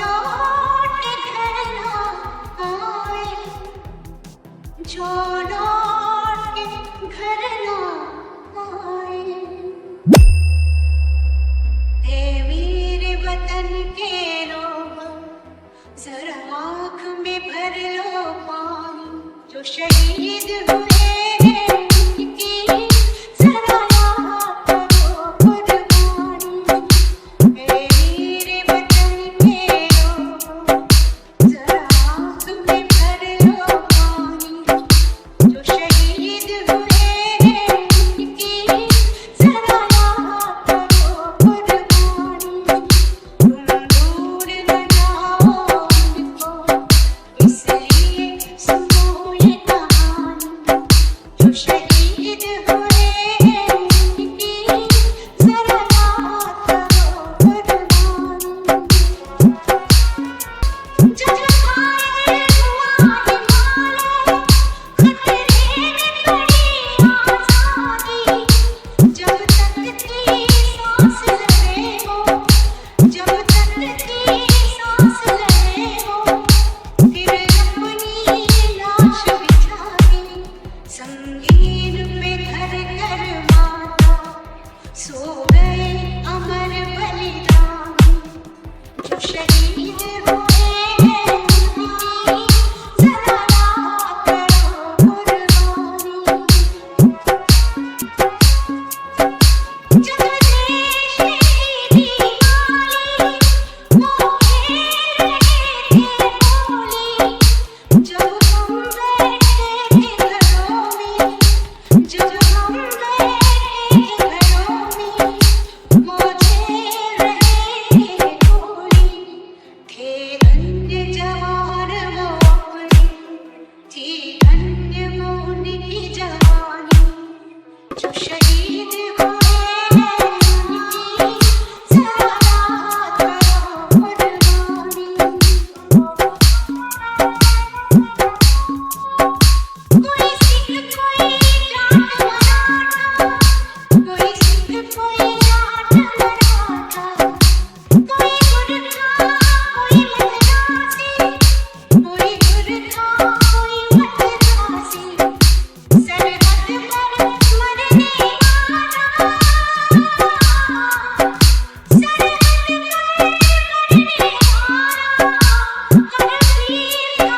लौट घर ना आए, जो लौट घर ना आए। हे मेरे वतन के लोग, जरा आँख में भर लो पानी, जो शहीद हुए हैं उनकी जरा याद करो कुर्बानी। हे मेरे वतन के लोग, जरा आँख में भर लो पानी, जो शहीद हुए हैं उनकी जरा याद करो कुर्बानी। तुम दूर न जाओ उनको, इसलिए सुनो ये कहानी, जो शहीद हुए हैं उनकी जरा याद करो कुर्बानी। जब आए हुआ हिमालय, खतरे में पड़ी आज़ादी, जब तक थी सांस लहरें हो, जब तक थी सांस लहरें हो, फिर अपनी लाश बिछा दी, संगीन पे धर कर माता, सो गए अमर बलिदानी, जो शहीद हुए हैं उनकी जरा याद करो कुर्बानी। जब देश की दीवानी वो खेल रहे थे होली, जब हम बैठे थे घरों में, जब हम बैठे थे घरों में, वो खेल रहे थे होली। थे धन्य जवान वो अपने, थी धन्य वो उनकी जवानी, जो शहीद हुए हैं उनकी जरा याद करो कुर्बानी। कोई सिख कोई जाट मराठा, कोई सिख कोई जाट मराठा, कोई गुरखा कोई मद्रासी, कोई गुरखा कोई मद्रासी, सरहद पर मरने वाला, सरहद पर मरने वाला, हर वीर का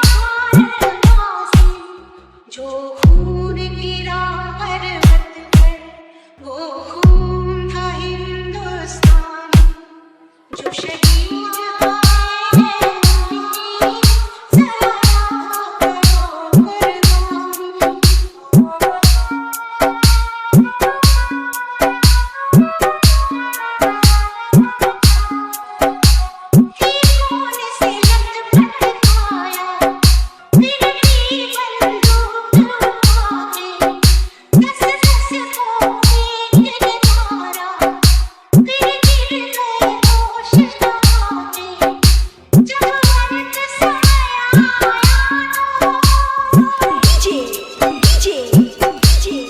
भारतवासी, जो खून गिरा पर्वत पर, वो खून था हिंदुस्तानी, जो शहीद हुए हैं उनकी जरा याद करो कुर्बानी। खून से लथपथ काया, फिर भी बंदूक उठाए, दस दस को एक निधारा, फिर गिर गए होश गंवाए। जब अंत समय आया तो DJ DJ DJ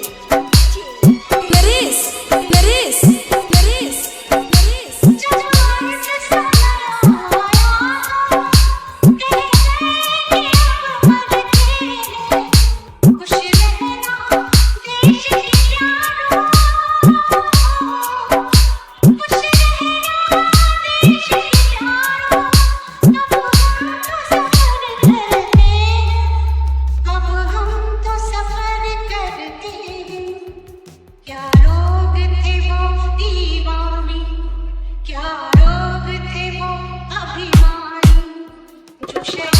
Naresh Naresh Naresh Naresh जब अंत समय आया तो कह गए कि अब मरते हैं, खुश रहना देश के यारों, खुश रहना देश के यारों। अब हम तो सफर करते हैं, क्या लोग थे वो दीवाने, क्या लोग थे वो अभिमानी, जो शहीद